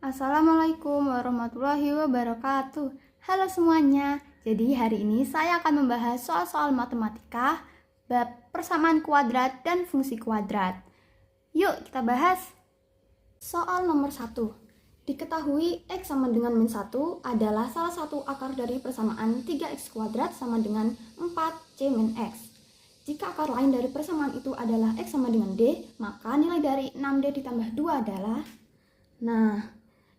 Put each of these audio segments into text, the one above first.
Assalamualaikum warahmatullahi wabarakatuh. Halo semuanya. Jadi hari ini saya akan membahas soal-soal matematika bab persamaan kuadrat dan fungsi kuadrat. Yuk kita bahas. Soal nomor 1. Diketahui X sama dengan min 1 adalah salah satu akar dari persamaan 3X kuadrat sama dengan 4C min X. Jika akar lain dari persamaan itu adalah X sama dengan D, maka nilai dari 6D ditambah 2 adalah...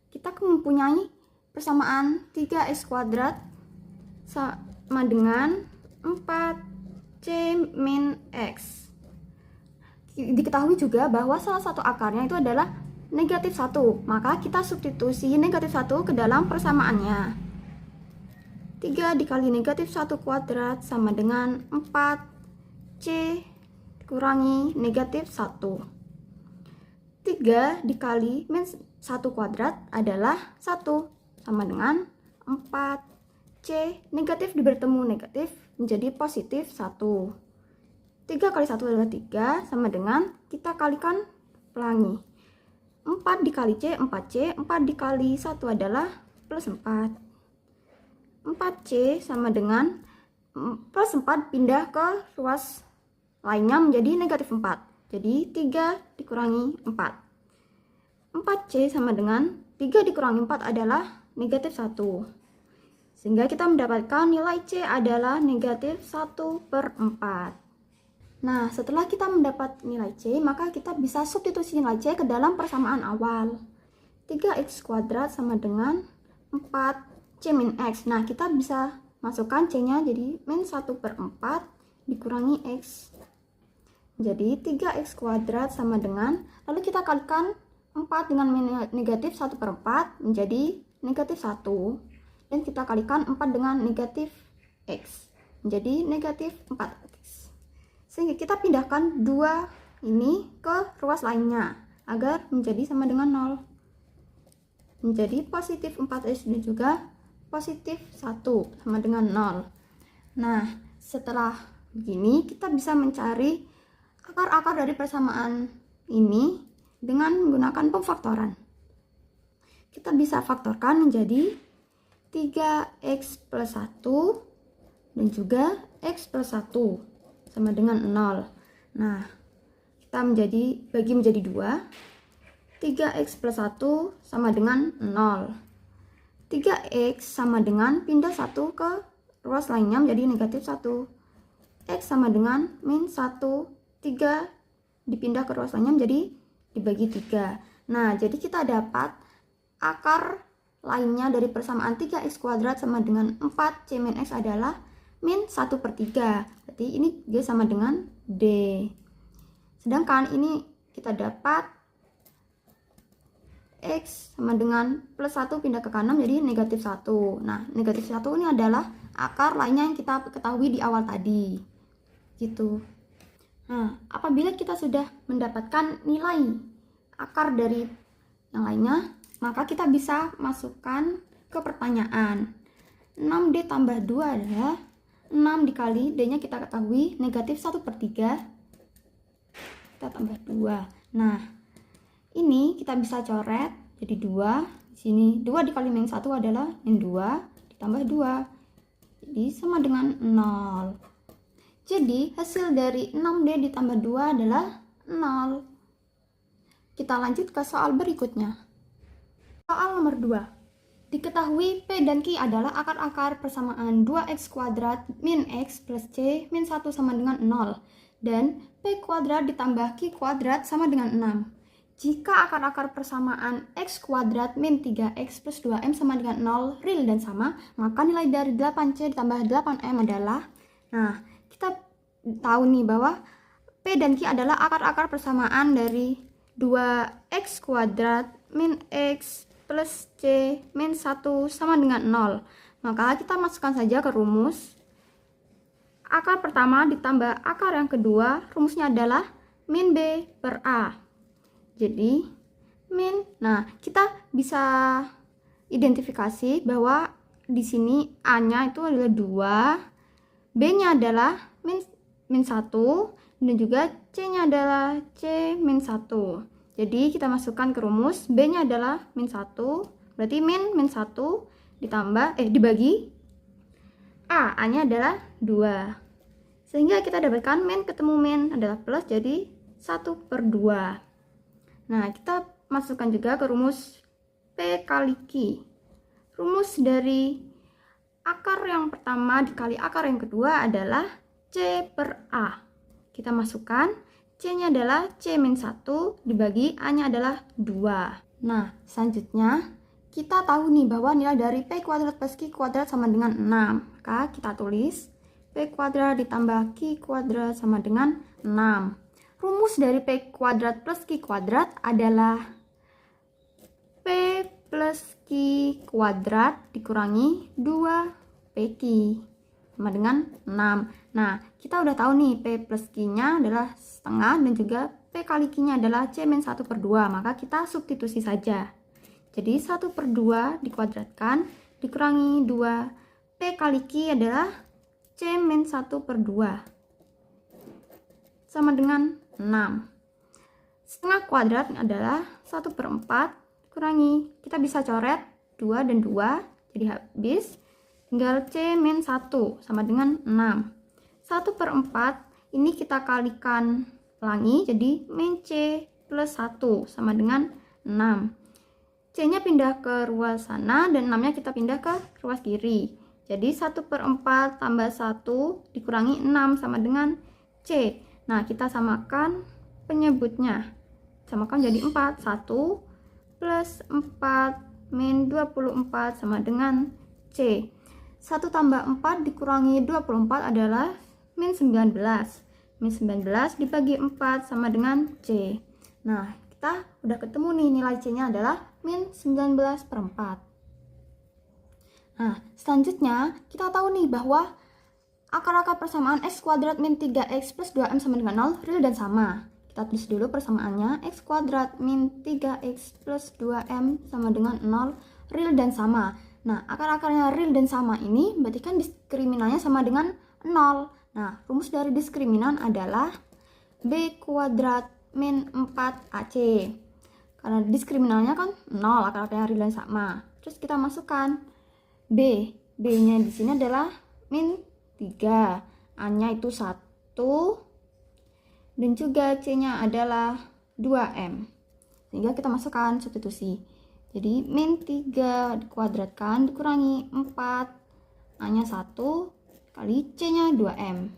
kita mempunyai persamaan 3X kuadrat sama dengan 4C min X. Diketahui juga bahwa salah satu akarnya itu adalah negatif 1, maka kita substitusi negatif 1 ke dalam persamaannya. 3 dikali negatif 1 kuadrat sama dengan 4C dikurangi negatif 1. 3 dikali min 1 kuadrat adalah 1 sama dengan 4C, negatif bertemu negatif menjadi positif 1. 3 kali 1 adalah 3 sama dengan, kita kalikan pelangi, 4 dikali C 4C, 4 dikali 1 adalah plus 4. 4C sama dengan plus 4 pindah ke ruas lainnya menjadi negatif 4. Jadi 3 dikurangi 4. 4C sama dengan 3 dikurangi 4 adalah negatif 1. Sehingga kita mendapatkan nilai C adalah negatif 1/4. Nah, setelah kita mendapat nilai C, maka kita bisa substitusi nilai C ke dalam persamaan awal. 3X kuadrat sama dengan 4C min X. Nah, kita bisa masukkan C-nya jadi min 1/4 dikurangi X. Jadi 3X kuadrat sama dengan, lalu kita kalikan 4 dengan negatif 1/4 menjadi negatif 1. Dan kita kalikan 4 dengan negatif X menjadi negatif 4X. Sehingga kita pindahkan 2 ini ke ruas lainnya agar menjadi sama dengan 0. Menjadi positif 4X dan juga positif 1 sama dengan 0. Nah, setelah begini kita bisa mencari akar-akar dari persamaan ini dengan menggunakan pemfaktoran. Kita bisa faktorkan menjadi 3X plus 1 dan juga X plus 1 sama dengan 0. Nah, kita bagi menjadi 2. 3X plus 1 sama dengan 0. 3X sama dengan pindah 1 ke ruas lainnya menjadi negatif 1. X sama dengan min 1. 3 dipindah ke ruas lainnya menjadi dibagi 3. Nah, jadi kita dapat akar lainnya dari persamaan 3X kuadrat sama dengan 4C min X adalah min 1/3. Berarti ini G sama dengan D. Sedangkan ini kita dapat X sama dengan plus 1 pindah ke kanan jadi negatif 1. Nah, negatif 1 ini adalah akar lainnya yang kita ketahui di awal tadi. Gitu. Nah, apabila kita sudah mendapatkan nilai akar dari yang lainnya, maka kita bisa masukkan ke pertanyaan. 6D tambah 2 adalah 6 dikali D-nya kita ketahui negatif 1/3. Kita tambah 2. Nah, ini kita bisa coret jadi 2. Di sini 2 dikali min 1 adalah min 2 ditambah 2. Jadi sama dengan 0. Jadi, hasil dari 6D ditambah 2 adalah 0. Kita lanjut ke soal berikutnya. Soal nomor 2. Diketahui P dan Q adalah akar-akar persamaan 2X kuadrat min X plus C min 1 sama dengan 0. Dan P kuadrat ditambah Q kuadrat sama dengan 6. Jika akar-akar persamaan X kuadrat min 3X plus 2M sama dengan 0 real dan sama, maka nilai dari 8C ditambah 8M adalah... Nah, kita tahu nih bahwa P dan Q adalah akar-akar persamaan dari 2X kuadrat min X plus C min 1 sama dengan 0. Maka kita masukkan saja ke rumus. Akar pertama ditambah akar yang kedua, rumusnya adalah min B per A. Jadi, nah kita bisa identifikasi bahwa di sini A-nya itu adalah 2, B-nya adalah min 1, dan juga C-nya adalah C min 1. Jadi kita masukkan ke rumus, B-nya adalah min 1, berarti min 1 ditambah, dibagi A, A-nya adalah 2. Sehingga kita dapatkan min ketemu min adalah plus, jadi 1/2. Nah, kita masukkan juga ke rumus P kali Q. Rumus dari akar yang pertama dikali akar yang kedua adalah C/A. Kita masukkan, C-nya adalah C-1 dibagi A-nya adalah 2. Nah, selanjutnya kita tahu nih bahwa nilai dari P kuadrat plus Q kuadrat sama dengan 6. Maka kita tulis P kuadrat ditambah Q kuadrat sama dengan 6. Rumus dari P kuadrat plus Q kuadrat adalah P plus Q kuadrat dikurangi 2PQ sama dengan 6. Nah, kita udah tahu nih P plus Q-nya adalah setengah dan juga P kali Q-nya adalah C-1/2. Maka kita substitusi saja. Jadi 1/2 dikuadratkan dikurangi 2. P kali Q adalah C-1/2 sama dengan 6. Setengah kuadrat adalah 1/4 kurangi, kita bisa coret 2 dan 2 jadi habis, tinggal C-1 sama dengan 6. 1/4 ini kita kalikan ulangi, jadi min C plus 1 sama dengan 6. C-nya pindah ke ruas sana dan 6-nya kita pindah ke ruas kiri. Jadi 1/4 tambah 1 dikurangi 6 sama dengan C. Nah, kita samakan penyebutnya. Samakan jadi 4. 1 plus 4 min 24 sama dengan C. 1 tambah 4 dikurangi 24 adalah min 19. Min 19 dibagi 4 sama dengan C. Nah, kita udah ketemu nih nilai C-nya adalah min 19/4. Nah, selanjutnya kita tahu nih bahwa akar-akar persamaan x kuadrat min 3x plus 2m sama dengan 0 real dan sama. Kita tulis dulu persamaannya, x kuadrat min 3x plus 2m sama dengan 0 real dan sama. Nah, akar-akarnya real dan sama ini berarti kan diskriminannya sama dengan 0. Nah, rumus dari diskriminan adalah b kuadrat min 4ac. Karena diskriminannya kan 0, akar-akarnya real dan sama. Terus kita masukkan B-nya di sini adalah min 3, A-nya itu 1, dan juga C-nya adalah 2M. Sehingga kita masukkan substitusi. Jadi min 3 dikuadratkan dikurangi 4, A-nya 1 kali C-nya 2M.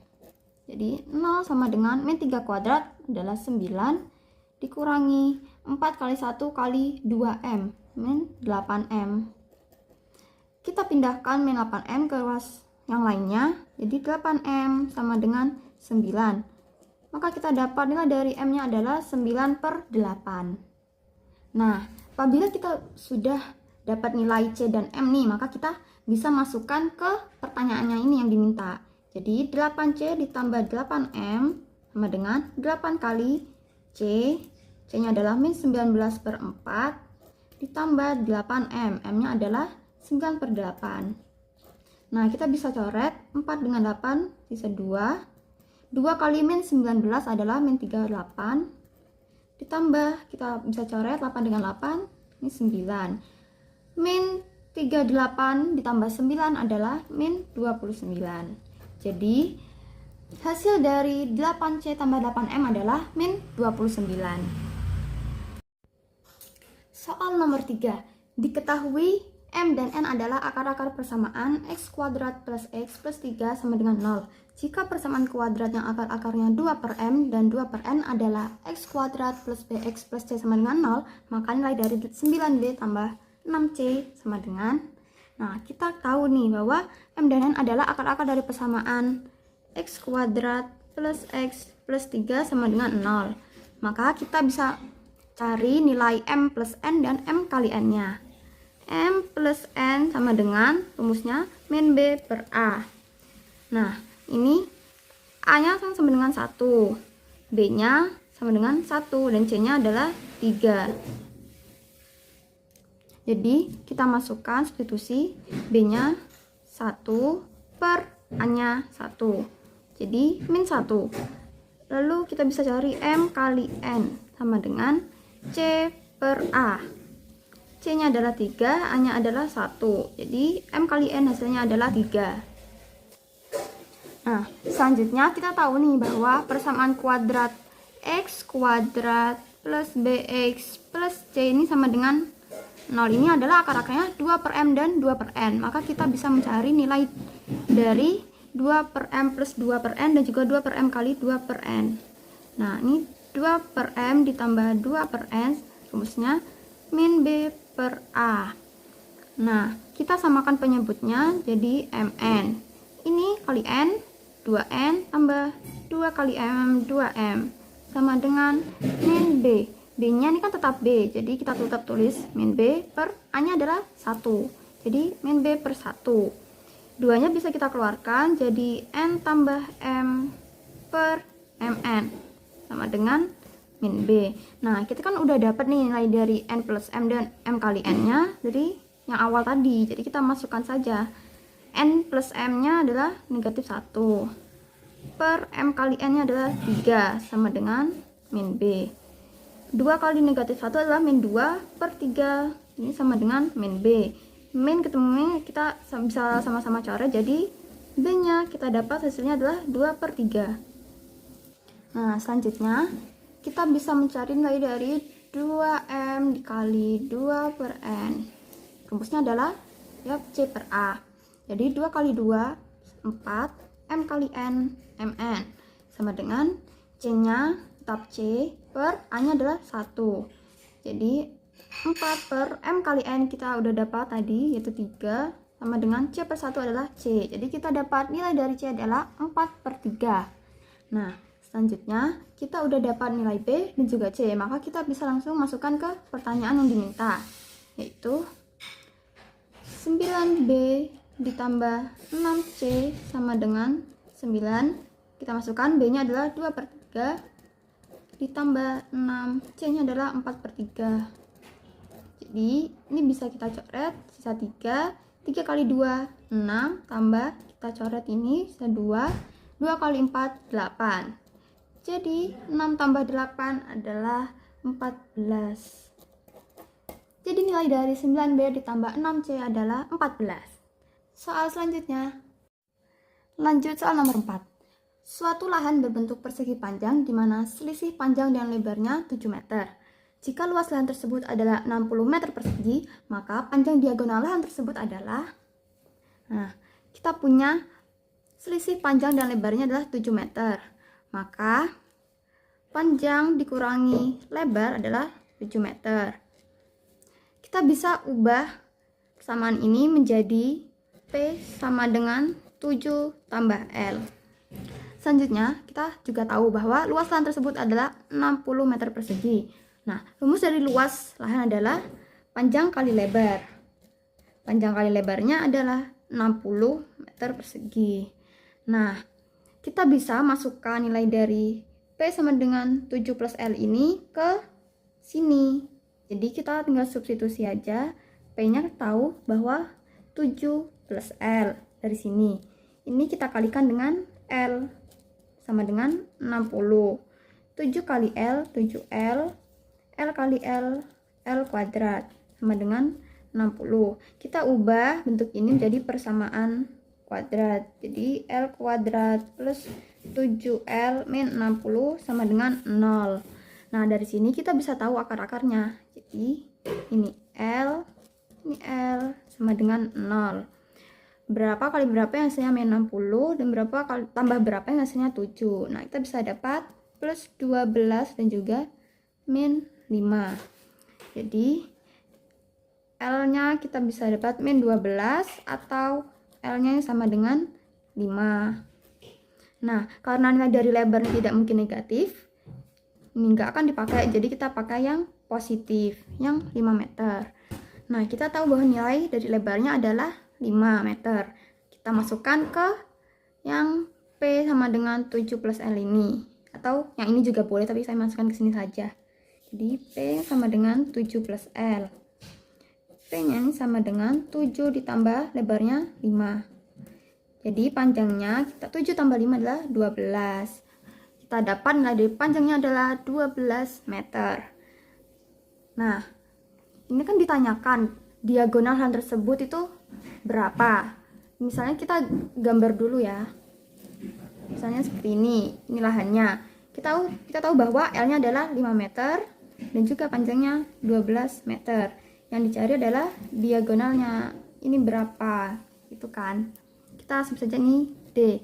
Jadi 0 sama dengan min 3 kuadrat adalah 9 dikurangi 4 kali 1 kali 2M, min 8M. Kita pindahkan min 8M ke ruas yang lainnya, jadi 8M sama dengan 9. Maka kita dapat nilai dari M-nya adalah 9/8. Nah, apabila kita sudah dapat nilai C dan M nih, maka kita bisa masukkan ke pertanyaannya ini yang diminta. Jadi 8C ditambah 8M sama dengan 8 kali C. C-nya adalah min 19/4 ditambah 8M. M-nya adalah 9/8. Nah, kita bisa coret 4 dengan 8 sisa 2. 2 kali min 19 adalah min 38. Ditambah kita bisa coret 8 dengan 8 ini 9. Min 38 ditambah 9 adalah min 29. Jadi hasil dari 8C tambah 8M adalah min 29. Soal nomor 3. Diketahui M dan N adalah akar-akar persamaan x kuadrat plus x plus 3 sama dengan 0. Jika persamaan kuadrat yang akar-akarnya 2/M dan 2/N adalah x kuadrat plus bx plus c sama dengan 0, maka nilai dari 9b tambah 6c sama dengan. Nah, kita tahu nih bahwa M dan N adalah akar-akar dari persamaan x kuadrat plus x plus 3 sama dengan 0. Maka kita bisa cari nilai M plus N dan M kali N-nya. M plus N sama dengan rumusnya min B per A. Nah, ini A-nya sama dengan 1, B-nya sama dengan 1, dan C-nya adalah 3. Jadi, kita masukkan substitusi B-nya 1 per A-nya 1. Jadi, min 1. Lalu kita bisa cari M kali N sama dengan C per A. C nya adalah 3, A nya adalah 1. Jadi M kali N hasilnya adalah 3. Nah, selanjutnya kita tahu nih bahwa persamaan kuadrat X kuadrat plus BX plus C ini sama dengan 0. Ini adalah akar-akarnya 2 per M dan 2 per N. Maka kita bisa mencari nilai dari 2 per M plus 2 per N dan juga 2 per M kali 2 per N. Nah, ini 2 per M ditambah 2 per N, rumusnya min B per A. Nah, kita samakan penyebutnya jadi MN. Ini kali N, 2N tambah 2 kali M, 2M. Sama dengan min B. B-nya ini kan tetap B, jadi kita tetap tulis min B per A-nya adalah 1. Jadi min B per 1. 2-nya bisa kita keluarkan, jadi N tambah M per MN. Sama dengan min B. Nah, kita kan udah dapat nih nilai dari N plus M dan M kali N-nya dari yang awal tadi. Jadi kita masukkan saja. N plus M-nya adalah negatif 1. Per M kali N-nya adalah 3. Sama dengan min B. 2 kali negatif 1 adalah min 2 per 3. Ini sama dengan min B. Min ketemu min, kita bisa sama-sama coret. Jadi B-nya kita dapat hasilnya adalah 2 per 3. Nah, selanjutnya kita bisa mencari nilai dari 2M dikali 2 per N. Rumusnya adalah ya C per A. Jadi 2 kali 2, 4, M kali N, MN. Sama dengan C-nya tetap C per A-nya adalah 1. Jadi 4 per M kali N kita udah dapat tadi, yaitu 3. Sama dengan C per 1 adalah C. Jadi kita dapat nilai dari C adalah 4 per 3. Nah, selanjutnya, kita udah dapat nilai B dan juga C, maka kita bisa langsung masukkan ke pertanyaan yang diminta, yaitu 9B ditambah 6C sama dengan 9. Kita masukkan B-nya adalah 2 per 3 ditambah 6, C-nya adalah 4 per 3. Jadi, ini bisa kita coret, sisa 3. 3 kali 2, 6, tambah, kita coret ini, sisa 2. 2 kali 4, 8. Jadi 6 tambah 8 adalah 14. Jadi nilai dari 9B ditambah 6C adalah 14. Soal selanjutnya. Lanjut soal nomor 4. Suatu lahan berbentuk persegi panjang di mana selisih panjang dan lebarnya 7 meter. Jika luas lahan tersebut adalah 60 meter persegi, maka panjang diagonal lahan tersebut adalah, nah, kita punya selisih panjang dan lebarnya adalah 7 meter. Maka panjang dikurangi lebar adalah 7 meter. Kita bisa ubah persamaan ini menjadi P sama dengan 7 tambah L. Selanjutnya, kita juga tahu bahwa luas lahan tersebut adalah 60 meter persegi. Nah, rumus dari luas lahan adalah panjang kali lebar. Panjang kali lebarnya adalah 60 meter persegi. Nah, kita bisa masukkan nilai dari P sama dengan 7 plus L ini ke sini. Jadi kita tinggal substitusi aja. P-nya tahu bahwa 7 plus L dari sini. Ini kita kalikan dengan L sama dengan 60. 7 kali L, 7L. L kali L, L kuadrat sama dengan 60. Kita ubah bentuk ini menjadi persamaan kuadrat. Jadi L kuadrat plus 7L min 60 sama dengan 0. Nah, dari sini kita bisa tahu akar-akarnya. Jadi ini L sama dengan 0. Berapa kali berapa yang hasilnya min 60 dan berapa kali tambah berapa yang hasilnya 7. Nah, kita bisa dapat plus 12 dan juga min 5. Jadi L-nya kita bisa dapat min 12 atau L-nya sama dengan 5. Nah, karena nilai dari lebarnya tidak mungkin negatif, ini nggak akan dipakai, jadi kita pakai yang positif, yang 5 meter. Nah, kita tahu bahwa nilai dari lebarnya adalah 5 meter. Kita masukkan ke yang P sama dengan 7 plus L ini. Atau yang ini juga boleh, tapi saya masukkan ke sini saja. Jadi P sama dengan 7 plus L. P-nya ini sama dengan 7 ditambah lebarnya 5. Jadi panjangnya kita 7 tambah 5 adalah 12. Kita dapat nilai dari panjangnya adalah 12 meter. Nah, ini kan ditanyakan diagonal lahan tersebut itu berapa. Misalnya kita gambar dulu ya. Misalnya seperti ini lahannya. Kita tahu bahwa L-nya adalah 5 meter dan juga panjangnya 12 meter. Yang dicari adalah diagonalnya. Ini berapa? Itu kan. Kita sebut saja ini D.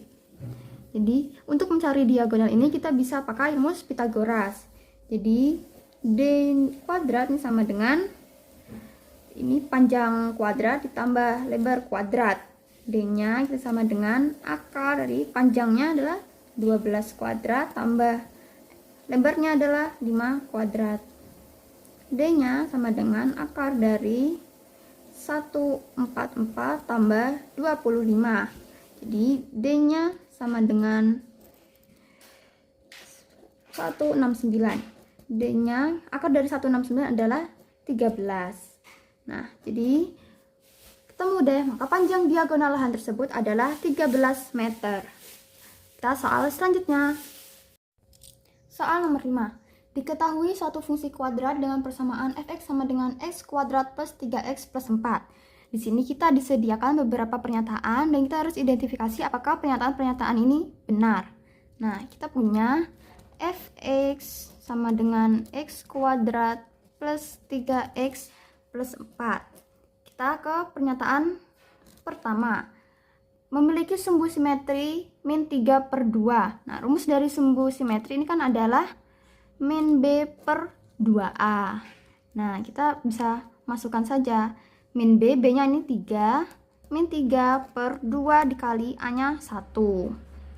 Jadi, untuk mencari diagonal ini kita bisa pakai rumus Pythagoras. Jadi, D kuadrat ini sama dengan ini panjang kuadrat ditambah lebar kuadrat. D-nya kita sama dengan akar dari panjangnya adalah 12 kuadrat tambah lebarnya adalah 5 kuadrat. D-nya sama dengan akar dari 144 tambah 25. Jadi D-nya sama dengan 169. D-nya akar dari 169 adalah 13. Nah, jadi ketemu deh, maka panjang diagonal lahan tersebut adalah 13 meter. Kita soal selanjutnya. Soal nomor 5. Diketahui suatu fungsi kuadrat dengan persamaan fx sama dengan x kuadrat plus 3x plus 4. Di sini kita disediakan beberapa pernyataan dan kita harus identifikasi apakah pernyataan-pernyataan ini benar. Nah, kita punya fx sama dengan x kuadrat plus 3x plus 4. Kita ke pernyataan pertama. Memiliki sumbu simetri min 3 per 2. Nah, rumus dari sumbu simetri ini kan adalah min B per 2A. Nah, kita bisa masukkan saja. Min B, B-nya ini 3. Min 3 per 2 dikali A-nya 1.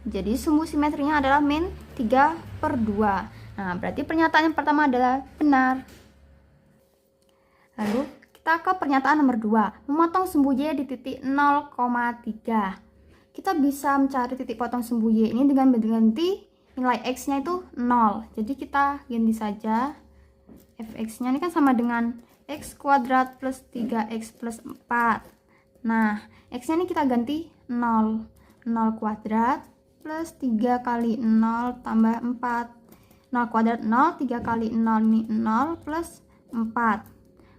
Jadi, sumbu simetrinya adalah min 3 per 2. Nah, berarti pernyataan yang pertama adalah benar. Lalu, kita ke pernyataan nomor 2, memotong sumbu Y di titik 0,3. Kita bisa mencari titik potong sumbu Y ini dengan mengganti nilai X-nya itu 0. Jadi kita ganti saja fx-nya ini kan sama dengan X kuadrat plus 3X plus 4. Nah, X-nya ini kita ganti 0. 0 kuadrat plus 3 kali 0 tambah 4. 0 kuadrat 0, 3 kali 0 ini 0 plus 4.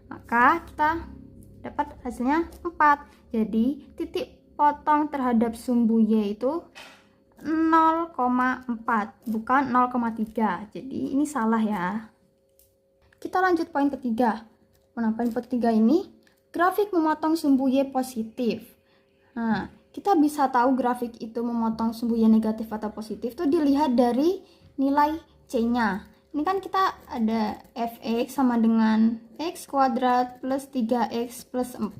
Maka kita dapat hasilnya 4. Jadi titik potong terhadap sumbu Y itu 0,4 bukan 0,3. Jadi ini salah ya. Kita lanjut poin ketiga. Nah, poin ketiga ini grafik memotong sumbu Y positif. Nah, kita bisa tahu grafik itu memotong sumbu Y negatif atau positif itu dilihat dari nilai C-nya. Ini kan kita ada fx sama dengan x kuadrat plus 3x plus 4.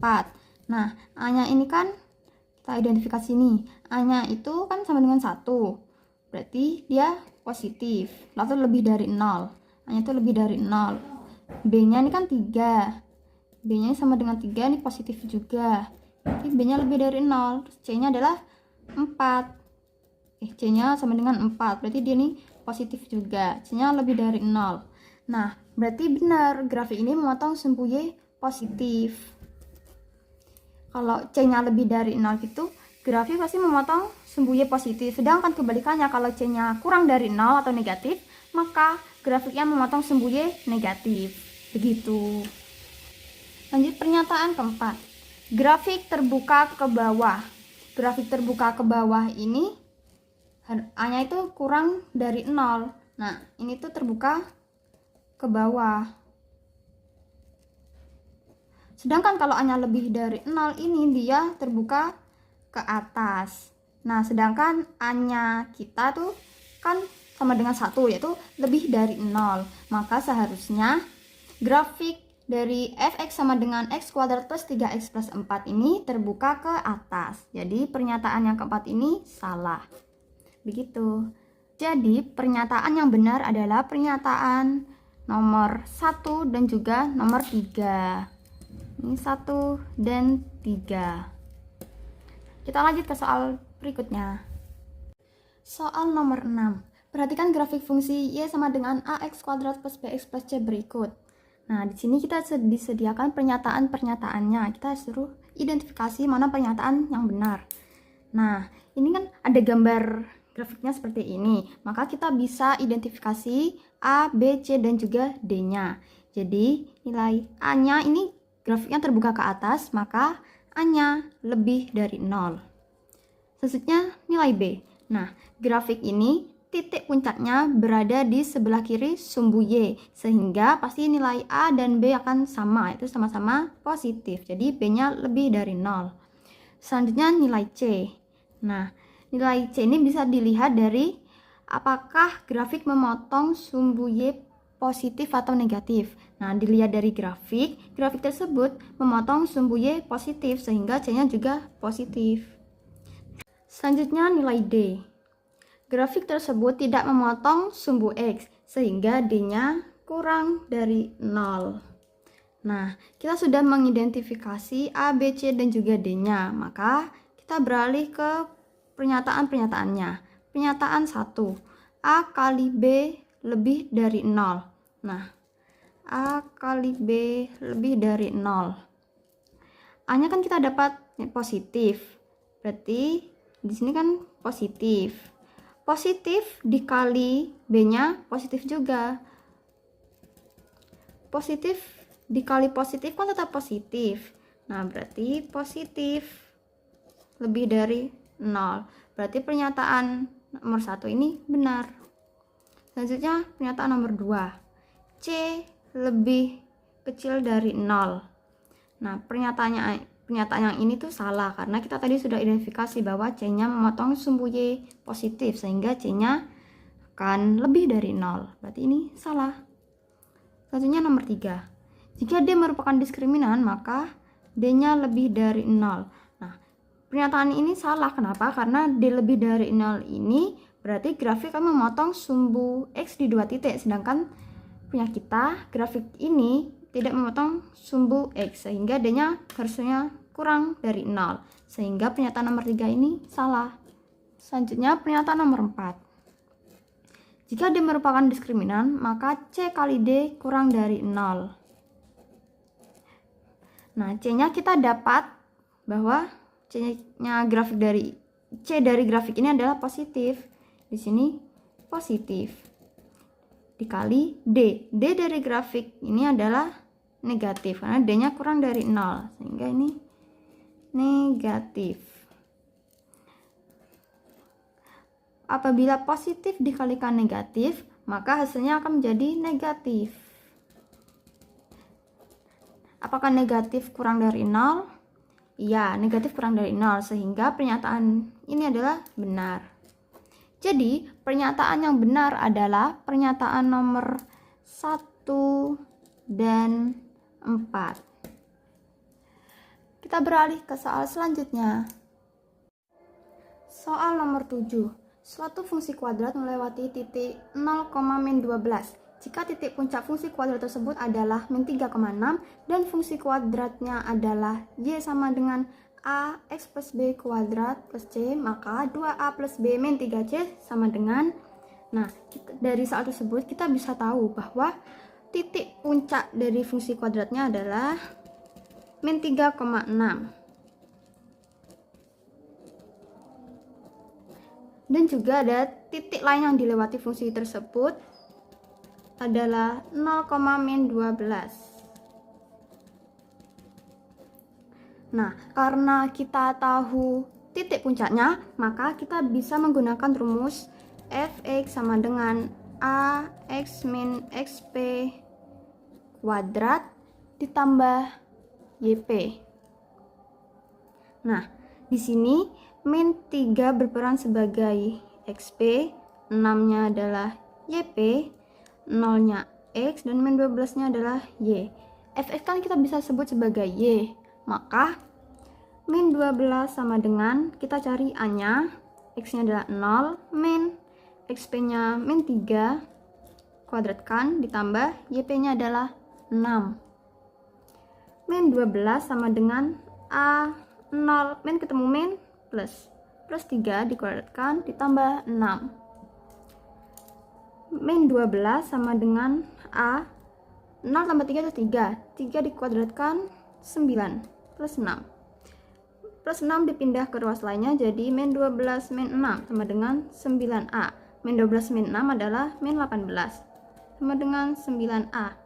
Nah, A-nya ini kan kita identifikasi nih. A-nya itu kan sama dengan 1. Berarti dia positif. Lalu lebih dari 0. A-nya itu lebih dari 0. B-nya ini kan 3. B-nya sama dengan 3, ini positif juga. Jadi B-nya lebih dari 0. Terus C-nya adalah 4. C-nya sama dengan 4. Berarti dia ini positif juga. C-nya lebih dari 0. Nah, berarti benar grafik ini memotong sumbu Y positif. Kalau C-nya lebih dari 0 gitu, grafik pasti memotong sumbu Y positif. Sedangkan kebalikannya, kalau C-nya kurang dari 0 atau negatif, maka grafiknya memotong sumbu Y negatif. Begitu. Lanjut pernyataan keempat. Grafik terbuka ke bawah. Grafik terbuka ke bawah ini A-nya itu kurang dari 0. Nah, ini tuh terbuka ke bawah. Sedangkan kalau A-nya lebih dari 0, ini dia terbuka ke atas. Nah, sedangkan A-nya kita tuh kan sama dengan 1, yaitu lebih dari 0. Maka seharusnya grafik dari fx sama dengan x kuadrat plus 3x plus 4 ini terbuka ke atas. Jadi pernyataan yang keempat ini salah. Begitu. Jadi pernyataan yang benar adalah pernyataan nomor 1 dan juga nomor 3. Ini 1 dan 3. Kita lanjut ke soal berikutnya. Soal nomor 6. Perhatikan grafik fungsi Y sama dengan AX kuadrat plus BX plus C berikut. Nah, di sini kita disediakan pernyataan-pernyataannya. Kita suruh identifikasi mana pernyataan yang benar. Nah, ini kan ada gambar grafiknya seperti ini. Maka kita bisa identifikasi A, B, C, dan juga D-nya. Jadi nilai A-nya ini grafiknya terbuka ke atas, maka A-nya lebih dari 0. Selanjutnya nilai B. Nah, grafik ini titik puncaknya berada di sebelah kiri sumbu Y, sehingga pasti nilai A dan B akan sama, yaitu sama-sama positif. Jadi B-nya lebih dari 0. Selanjutnya nilai C. Nah, nilai C ini bisa dilihat dari apakah grafik memotong sumbu Y positif atau negatif. Nah, dilihat dari grafik tersebut memotong sumbu Y positif, sehingga C-nya juga positif. Selanjutnya nilai D. Grafik tersebut tidak memotong sumbu X, sehingga D-nya kurang dari 0. Nah, kita sudah mengidentifikasi A, B, C, dan juga D-nya. Maka, kita beralih ke pernyataan-pernyataannya. Pernyataan 1. A kali B lebih dari 0. Nah, A kali B lebih dari 0. A-nya kan kita dapat positif. Berarti, di sini kan positif. Positif dikali B-nya positif juga. Positif dikali positif kan tetap positif. Nah, berarti positif lebih dari 0. Berarti pernyataan nomor 1 ini benar. Selanjutnya pernyataan nomor 2. C lebih kecil dari 0. Nah, pernyataan yang ini tuh salah karena kita tadi sudah identifikasi bahwa C-nya memotong sumbu Y positif, sehingga C-nya akan lebih dari 0. Berarti ini salah. Selanjutnya nomor 3. Jika D merupakan diskriminan, maka D-nya lebih dari 0. Nah, pernyataan ini salah. Kenapa? Karena D lebih dari 0 ini berarti grafik akan memotong sumbu X di 2 titik, sedangkan punya kita grafik ini tidak memotong sumbu X, sehingga D-nya harusnya kurang dari 0, sehingga pernyataan nomor 3 ini salah. Selanjutnya pernyataan nomor 4. Jika D merupakan diskriminan, maka C kali D kurang dari 0. Nah, C-nya kita dapat bahwa C-nya grafik dari C dari grafik ini adalah positif. Di sini positif. Dikali D. D dari grafik ini adalah negatif karena D-nya kurang dari 0, sehingga ini negatif. Apabila positif dikalikan negatif, maka hasilnya akan menjadi negatif. Apakah negatif kurang dari 0? Iya, negatif kurang dari 0, sehingga pernyataan ini adalah benar. Jadi, pernyataan yang benar adalah pernyataan nomor 1 dan 4. Kita beralih ke soal selanjutnya. Soal nomor 7. Suatu fungsi kuadrat melewati titik 0,-12. Jika titik puncak fungsi kuadrat tersebut adalah min 3,6 dan fungsi kuadratnya adalah y sama dengan A X plus B kuadrat plus C, maka 2A plus B min 3C sama dengan. Nah, dari soal tersebut kita bisa tahu bahwa titik puncak dari fungsi kuadratnya adalah min 3,6. Dan juga ada titik lain yang dilewati fungsi tersebut adalah 0,-12. Nah, karena kita tahu titik puncaknya, maka kita bisa menggunakan rumus fx sama dengan ax min xp kuadrat ditambah yp. Nah, di sini min 3 berperan sebagai xp, 6-nya adalah yp, 0-nya x, dan min 12-nya adalah y. Fx kan kita bisa sebut sebagai y. Maka min 12 sama dengan, kita cari A-nya, X-nya adalah 0, min XP-nya min 3, kuadratkan, ditambah YP-nya adalah 6. Min 12 sama dengan A, 0, min ketemu min, plus 3 dikuadratkan, ditambah 6. Min 12 sama dengan A, 0 tambah 3 itu 3, 3 dikuadratkan, 9. Plus 6 dipindah ke ruas lainnya, jadi min 12 min 6 sama dengan 9A. Min 12 min 6 adalah min 18 sama dengan 9A.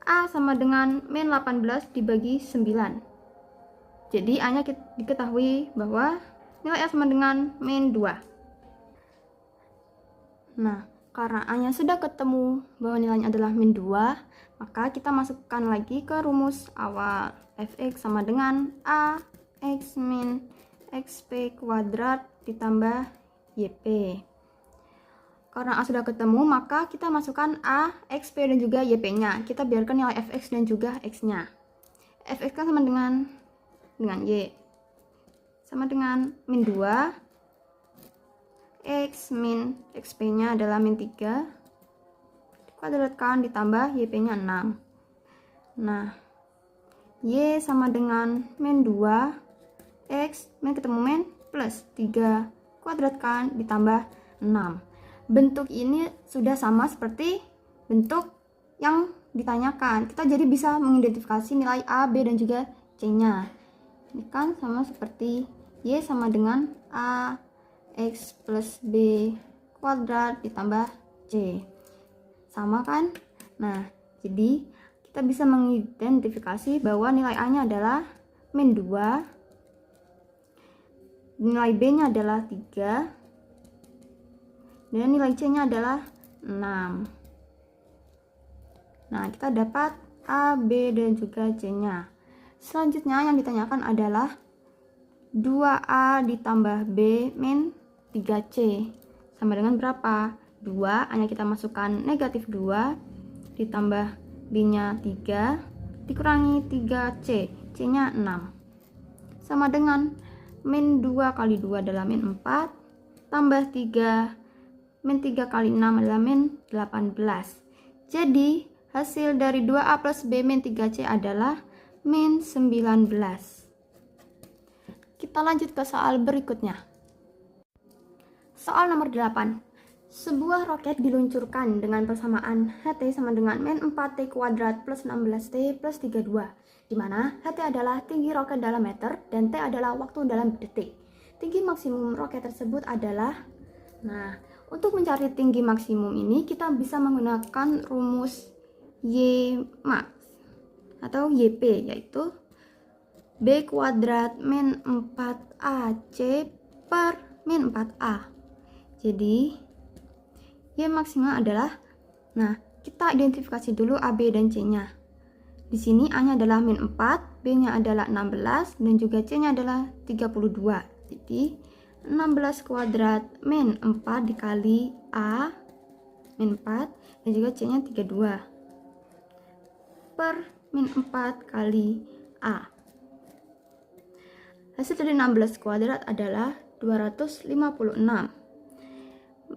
A sama dengan min 18 dibagi 9. Jadi A-nya diketahui bahwa nilai A sama dengan min 2. Nah, karena A-nya sudah ketemu bahwa nilainya adalah min 2, maka kita masukkan lagi ke rumus awal. Fx sama dengan AX min XP kuadrat ditambah YP. Karena A sudah ketemu, maka kita masukkan A, XP dan juga YP-nya. Kita biarkan nilai Fx dan juga X-nya. Fx kan sama dengan Y. Sama dengan min 2. X min XP-nya adalah min 3. Dikuadratkan ditambah YP-nya 6. Nah, Y sama dengan min 2. X min ketemu min plus 3. Kuadratkan ditambah 6. Bentuk ini sudah sama seperti bentuk yang ditanyakan. Kita jadi bisa mengidentifikasi nilai A, B, dan juga C-nya. Ini kan sama seperti Y sama dengan A X plus B kuadrat ditambah C. Sama kan? Nah, jadi kita bisa mengidentifikasi bahwa nilai A-nya adalah min 2. Nilai B-nya adalah 3. Dan nilai C-nya adalah 6. Nah, kita dapat A, B, dan juga C-nya. Selanjutnya yang ditanyakan adalah 2A ditambah B min 3C. Sama dengan berapa? 2, hanya kita masukkan negatif 2, ditambah B-nya 3, dikurangi 3C. C-nya 6. Sama dengan min 2 kali 2 adalah min 4, tambah 3, min 3 kali 6 adalah min 18. Jadi, hasil dari 2A plus B min 3C adalah min 19. Kita lanjut ke soal berikutnya. Soal nomor 8. Sebuah roket diluncurkan dengan persamaan HT sama dengan min 4T kuadrat plus 16T plus 32, di mana HT adalah tinggi roket dalam meter dan T adalah waktu dalam detik. Tinggi maksimum roket tersebut adalah, untuk mencari tinggi maksimum ini kita bisa menggunakan rumus Y max atau YP, yaitu B kuadrat min 4AC per min 4A. Jadi Y maksimal adalah, kita identifikasi dulu A, B, dan C-nya. Di sini A-nya adalah min 4, B-nya adalah 16, dan juga C-nya adalah 32. Jadi 16 kuadrat min 4 dikali A min 4 dan juga C nya 32 per min 4 kali A. Hasil dari 16 kuadrat adalah 256.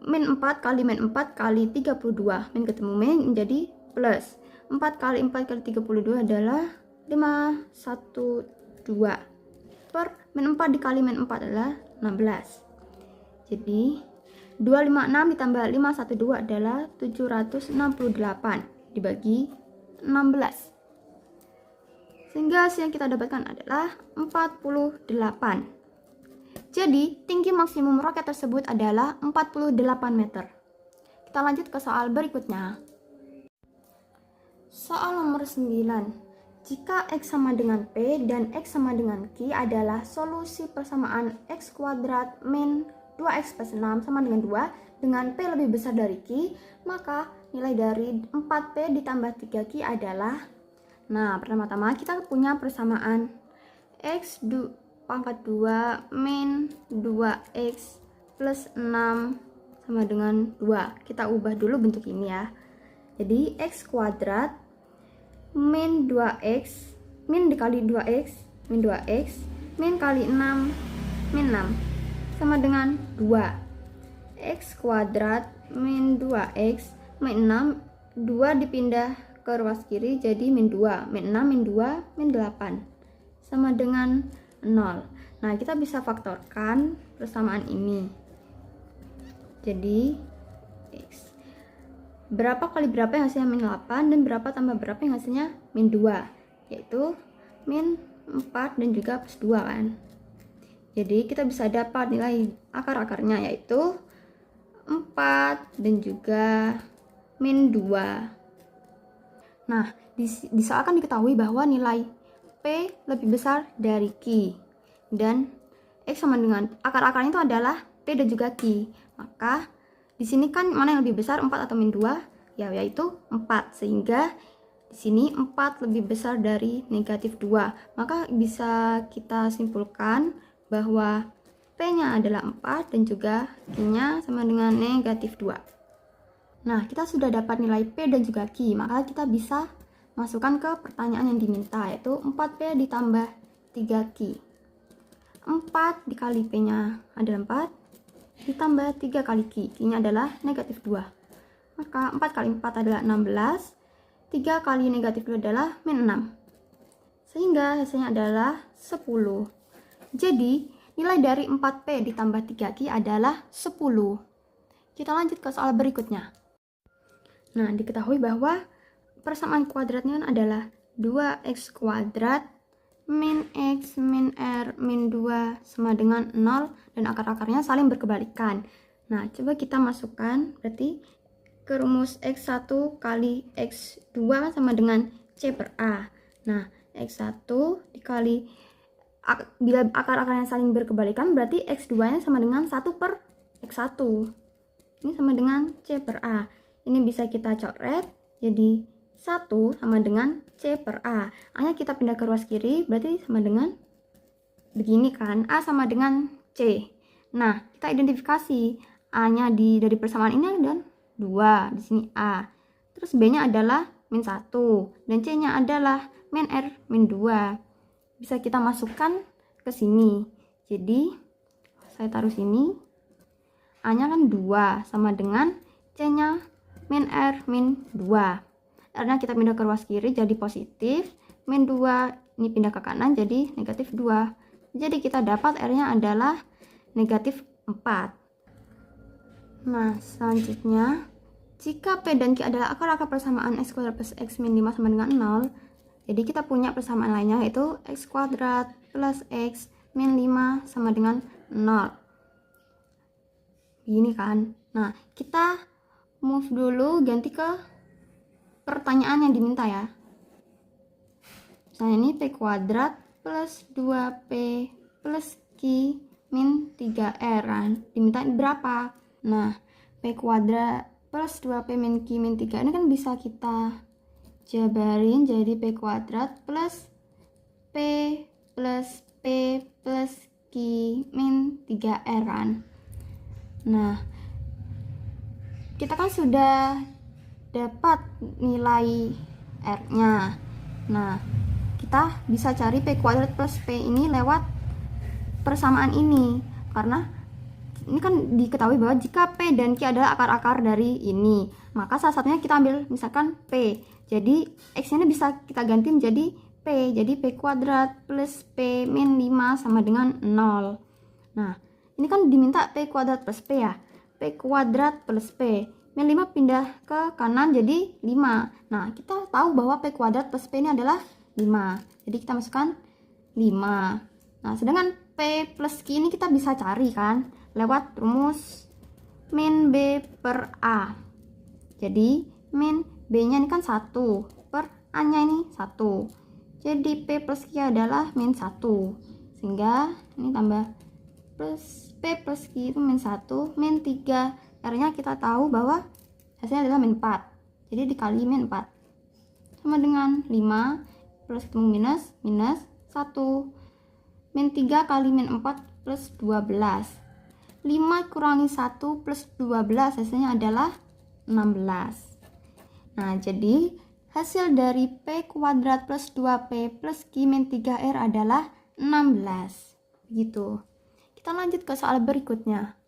Min 4 kali min 4 kali 32, min ketemu min menjadi plus 4 kali 4 kali 32 adalah 512 per min 4 dikali min 4 adalah 16. Jadi 256 ditambah 512 adalah 768 dibagi 16. Sehingga hasil yang kita dapatkan adalah 48. Jadi tinggi maksimum roket tersebut adalah 48 meter. Kita lanjut ke soal berikutnya. Soal nomor 9. Jika X sama dengan P dan X sama dengan Q adalah solusi persamaan X kuadrat min 2X plus 6 sama dengan 2 dengan P lebih besar dari Q, maka nilai dari 4P ditambah 3Q adalah, pertama-tama kita punya persamaan X pangkat 2 min 2X plus 6 sama dengan 2. Kita ubah dulu bentuk ini ya. Jadi X kuadrat min 2x min dikali 2x min 2x min kali 6 min 6 sama dengan 2. X kuadrat min 2x min 6, 2 dipindah ke ruas kiri jadi min 2, min 6 min 2 min 8 sama dengan 0. Kita bisa faktorkan persamaan ini. Jadi X berapa kali berapa yang hasilnya min 8 dan berapa tambah berapa yang hasilnya min 2, yaitu min 4 dan juga plus 2 kan. Jadi kita bisa dapat nilai akar-akarnya yaitu 4 dan juga min 2. di soal kan diketahui bahwa nilai P lebih besar dari Q dan X sama dengan akar-akarnya itu adalah P dan juga Q. Maka di sini kan mana yang lebih besar, 4 atau min 2? Ya, yaitu 4. Sehingga di sini 4 lebih besar dari negatif 2. Maka bisa kita simpulkan bahwa P-nya adalah 4 dan juga Q-nya sama dengan negatif 2. Nah, kita sudah dapat nilai P dan juga Q. Maka kita bisa masukkan ke pertanyaan yang diminta, yaitu 4P ditambah 3Q. 4 dikali P-nya adalah 4, ditambah 3 kali Q-nya adalah negatif 2. Maka 4 kali 4 adalah 16, 3 kali negatif 2 adalah min 6. Sehingga hasilnya adalah 10. Jadi, nilai dari 4P ditambah 3Q adalah 10. Kita lanjut ke soal berikutnya. Nah, diketahui bahwa persamaan kuadratnya adalah 2x kuadrat min x min r min 2 sama dengan 0 dan akar-akarnya saling berkebalikan. Nah, coba kita masukkan berarti ke rumus x1 kali x2 sama dengan c per a. Nah, x1 dikali bila akar-akarnya saling berkebalikan berarti x2-nya sama dengan 1 per x1. Ini sama dengan c per a. Ini bisa kita coret jadi 1 sama dengan C per A. A-nya kita pindah ke ruas kiri, berarti sama dengan begini kan. A sama dengan C. Nah, kita identifikasi A-nya dari persamaan ini dan 2. Di sini A. Terus B-nya adalah min 1. Dan C-nya adalah min R min 2. Bisa kita masukkan ke sini. Jadi, saya taruh sini. A-nya kan 2 sama dengan C-nya min R min 2. R-nya kita pindah ke ruas kiri jadi positif, min 2 ini pindah ke kanan jadi negatif 2. Jadi kita dapat R-nya adalah negatif 4. Nah, selanjutnya jika P dan Q adalah akar-akar persamaan x kuadrat plus x min 5 sama dengan 0, jadi kita punya persamaan lainnya yaitu x kuadrat plus x min 5 sama dengan 0. Begini kan. Nah, kita move dulu ganti ke pertanyaan yang diminta ya. Misalnya ini P kuadrat plus 2P plus Q min 3R kan. Diminta berapa? Nah, P kuadrat plus 2P min Q min 3 ini kan bisa kita jabarin jadi P kuadrat plus P plus P plus Q min 3R kan. Nah, kita kan sudah dapat nilai R-nya. Nah, kita bisa cari P kuadrat plus P ini lewat persamaan ini. Karena ini kan diketahui bahwa jika P dan Q adalah akar-akar dari ini, maka salah satunya kita ambil misalkan P. Jadi, X-nya bisa kita ganti menjadi P. Jadi, P kuadrat plus P min 5 sama dengan 0. Nah, ini kan diminta P kuadrat plus P ya. P kuadrat plus P. Min 5 pindah ke kanan jadi 5. Nah, kita tahu bahwa P kuadrat plus P ini adalah 5. Jadi kita masukkan 5. Nah, sedangkan P plus Q ini kita bisa cari kan lewat rumus min B per A. Jadi, min B-nya ini kan 1 per A-nya ini 1. Jadi, P plus Q adalah min 1. Sehingga ini tambah plus P plus Q itu min 1, min 3. R-nya kita tahu bahwa hasilnya adalah min 4. Jadi dikali min 4. Sama dengan 5 plus ketemu minus 1. Min 3 kali min 4 plus 12. 5 kurangi 1 plus 12 hasilnya adalah 16. Nah, jadi hasil dari P kuadrat plus 2P plus Q min 3R adalah 16. Begitu. Kita lanjut ke soal berikutnya.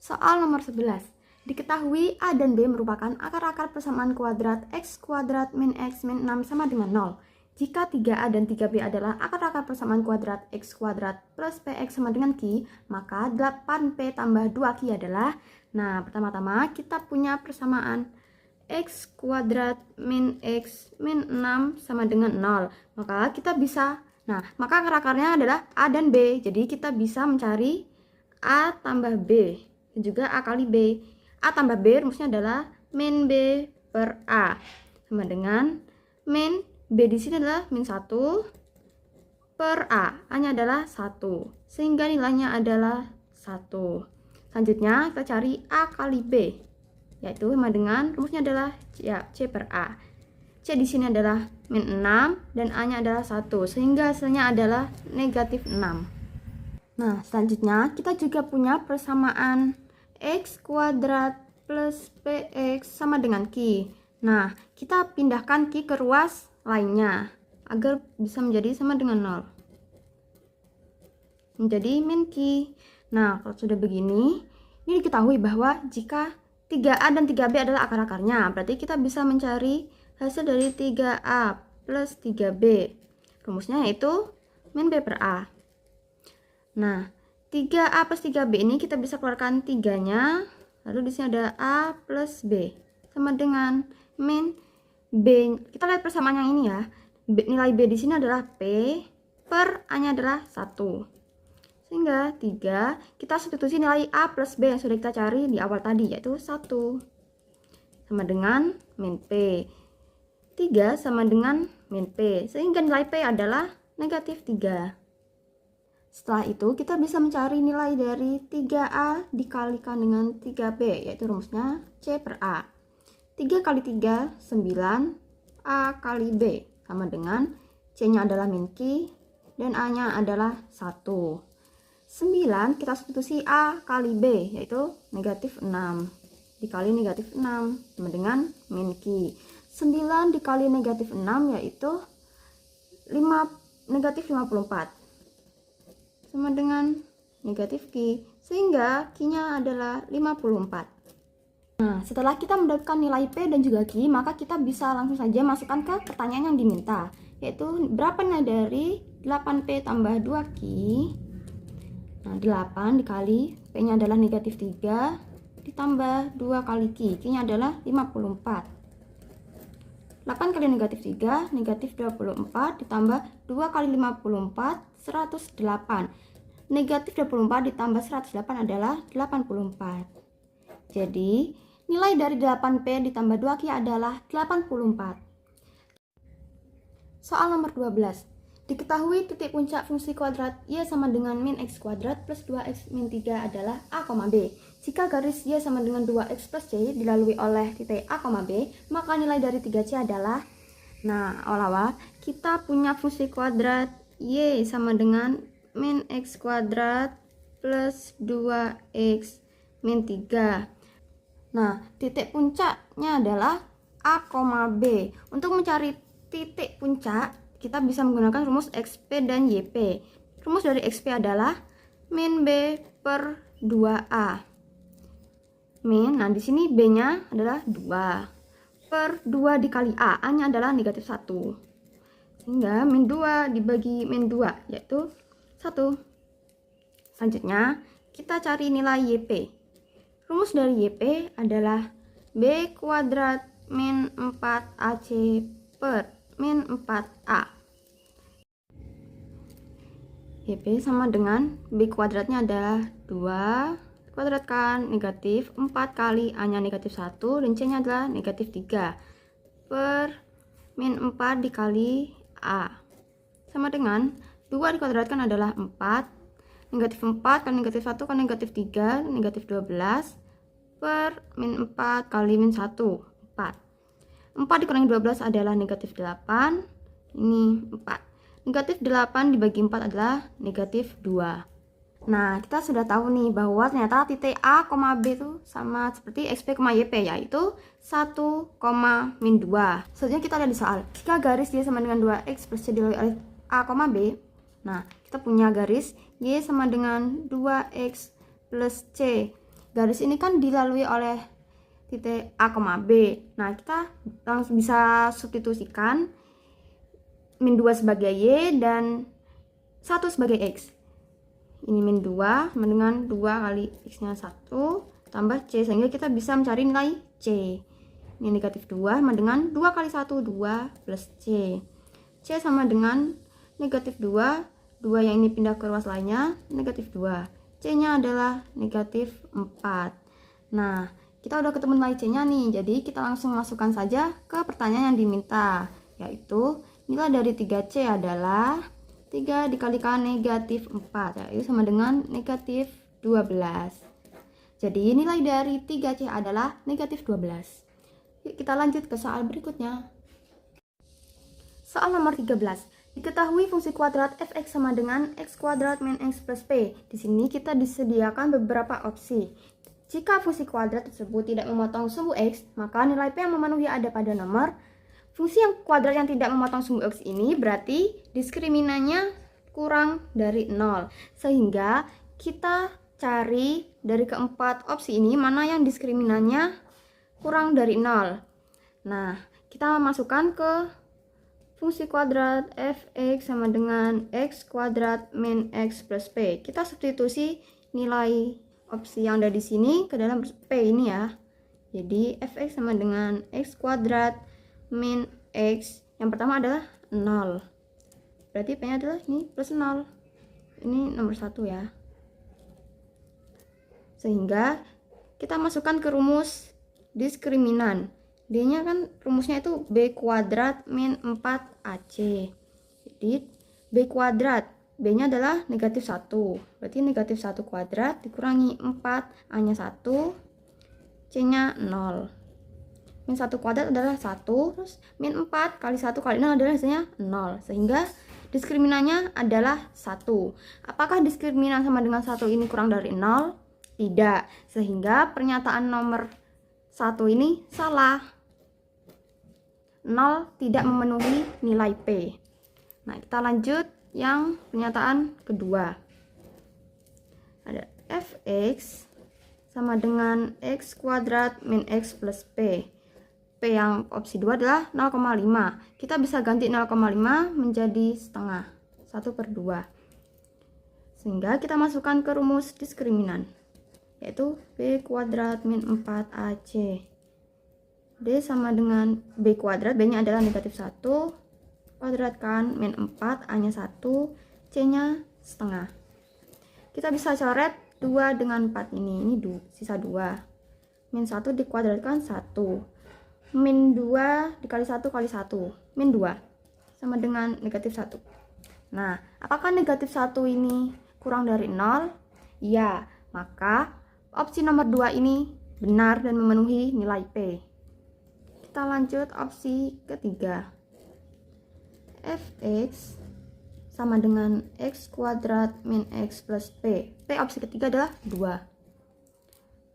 Soal nomor 11. Diketahui A dan B merupakan akar-akar persamaan kuadrat x kuadrat min x min 6 sama dengan 0. Jika 3A dan 3B adalah akar-akar persamaan kuadrat x kuadrat plus px sama dengan Q, maka 8P tambah 2Q adalah, nah, pertama-tama kita punya persamaan x kuadrat min x min 6 sama dengan 0. Maka kita bisa, maka akar-akarnya adalah A dan B. Jadi kita bisa mencari A tambah B. Dan juga A kali B. A tambah B rumusnya adalah min B per A sama dengan min B di sini adalah min 1 per A. A-nya adalah 1. Sehingga nilainya adalah 1. Selanjutnya kita cari A kali B. Yaitu sama dengan rumusnya adalah C per A. C di sini adalah min 6 dan A-nya adalah 1. Sehingga hasilnya adalah negatif 6. Nah, selanjutnya kita juga punya persamaan X kuadrat plus PX sama dengan Q. Nah, kita pindahkan Q ke ruas lainnya agar bisa menjadi sama dengan 0. Menjadi min Q. Nah, kalau sudah begini, ini diketahui bahwa jika 3A dan 3B adalah akar-akarnya, berarti kita bisa mencari hasil dari 3A plus 3B. Rumusnya yaitu min B per A. Nah, 3A plus 3B ini kita bisa keluarkan 3-nya. Lalu di sini ada A plus B. Sama dengan min B. Kita lihat persamaan yang ini ya. Nilai B di sini adalah P per A-nya adalah 1. Sehingga 3, kita substitusi nilai A plus B yang sudah kita cari di awal tadi, yaitu 1. Sama dengan min P. 3 sama dengan min P. Sehingga nilai P adalah negatif 3. Setelah itu kita bisa mencari nilai dari 3A dikalikan dengan 3B, yaitu rumusnya C per A. 3 kali 3, 9, A kali B, sama dengan C-nya adalah min Q dan A-nya adalah 1. 9 kita substitusi A kali B, yaitu negatif 6. Dikali negatif 6, sama dengan min Q. 9 dikali negatif 6, yaitu negatif 54. Sama dengan negatif Q, sehingga Q-nya adalah 54. Nah, setelah kita mendapatkan nilai P dan juga Q, maka kita bisa langsung saja masukkan ke pertanyaan yang diminta, yaitu berapa nilai dari 8P tambah 2Q. Nah, 8 dikali P-nya adalah negatif 3 ditambah 2 kali Q, Q-nya adalah 54. 8 kali negatif 3, negatif 24 ditambah 2 kali 54, 108. Negatif 24 ditambah 108 adalah 84. Jadi, nilai dari 8P ditambah 2Q adalah 84. Soal nomor 12. Diketahui titik puncak fungsi kuadrat Y sama dengan min X kuadrat plus 2X min 3 adalah A, B. Jika garis Y sama dengan 2X plus C dilalui oleh titik A, B, maka nilai dari 3C adalah, nah, awal-awal kita punya fungsi kuadrat Y sama dengan min X kuadrat plus 2X min 3. Nah, titik puncaknya adalah A, B. Untuk mencari titik puncak, kita bisa menggunakan rumus XP dan YP. Rumus dari XP adalah min B per 2A. Min, nah di sini B-nya adalah 2 per 2 dikali A, A-nya adalah negatif 1. Sehingga min 2 dibagi min 2, yaitu 1. Selanjutnya, kita cari nilai YP. Rumus dari YP adalah B kuadrat min 4AC per min 4A. YP sama dengan B kuadratnya adalah 2 kuadratkan negatif 4 kali A-nya negatif 1 dan C-nya adalah negatif 3 per min 4 dikali A. Sama dengan 2 dikuadratkan adalah 4. Negatif 4 kali negatif 1 kali negatif 3, negatif 12 per min 4 kali min 1, 4. 4 dikurangi 12 adalah negatif 8. Ini 4. Negatif 8 dibagi 4 adalah negatif 2. Nah, kita sudah tahu nih bahwa ternyata titik A, B itu sama seperti XP, YP, yaitu 1, min 2. Selanjutnya kita lihat di soal. Jika garis Y sama dengan 2X plus C dilalui oleh A, B. Nah, kita punya garis Y sama dengan 2X plus C. Garis ini kan dilalui oleh titik A, B. Nah, kita langsung bisa substitusikan min 2 sebagai Y dan 1 sebagai X. Ini min 2 sama dengan 2 kali X-nya 1 tambah C, sehingga kita bisa mencari nilai C. Ini negatif 2 sama dengan 2 kali 1, 2 plus C. C sama dengan negatif 2, 2 yang ini pindah ke ruas lainnya, negatif 2. C-nya adalah negatif 4. Nah, kita udah ketemu nilai C-nya nih, jadi kita langsung masukkan saja ke pertanyaan yang diminta, yaitu nilai dari 3C adalah 3 dikalikan negatif 4, yaitu sama dengan negatif 12. Jadi nilai dari 3C adalah negatif 12. Yuk kita lanjut ke soal berikutnya. Soal nomor 13. Diketahui fungsi kuadrat fx sama dengan x kuadrat min x plus p. Di sini kita disediakan beberapa opsi. Jika fungsi kuadrat tersebut tidak memotong sumbu x, maka nilai p yang memenuhi ada pada nomor. Fungsi yang kuadrat yang tidak memotong sumbu x ini berarti diskriminannya kurang dari 0. Sehingga kita cari dari keempat opsi ini mana yang diskriminannya kurang dari 0. Nah, kita masukkan ke fungsi kuadrat fx sama dengan x kuadrat min x plus p. Kita substitusi nilai opsi yang ada di sini ke dalam p ini ya. Jadi fx sama dengan x kuadrat min x. Yang pertama adalah 0. Berarti p-nya adalah ini plus 0. Ini nomor 1 ya. Sehingga kita masukkan ke rumus diskriminan. D-nya kan rumusnya itu B kuadrat min 4AC. Jadi B kuadrat, B-nya adalah negatif 1. Berarti negatif 1 kuadrat dikurangi 4, A-nya 1, C-nya 0. Min 1 kuadrat adalah 1, terus min 4 kali 1 kali 0 adalah hasilnya 0. Sehingga diskriminannya adalah 1. Apakah diskriminan sama dengan 1 ini kurang dari 0? Tidak. Sehingga pernyataan nomor 1 ini salah. 0 tidak memenuhi nilai P. Nah, kita lanjut yang pernyataan kedua. Ada fx sama dengan x kuadrat min x plus p. P yang opsi 2 adalah 0,5. Kita bisa ganti 0,5 menjadi setengah, 1/2. Sehingga kita masukkan ke rumus diskriminan, yaitu b kuadrat min 4ac. D sama dengan B kuadrat, B-nya adalah negatif 1, kuadratkan min 4, A-nya 1, C-nya setengah. Kita bisa coret 2 dengan 4 ini sisa 2. Min 1 dikuadratkan 1. Min 2 dikali 1 kali 1. Min 2 sama dengan negatif 1. Nah, apakah negatif 1 ini kurang dari 0? Ya, maka opsi nomor 2 ini benar dan memenuhi nilai P. Kita lanjut opsi ketiga. Fx sama dengan x kuadrat min x plus p. P opsi ketiga adalah 2.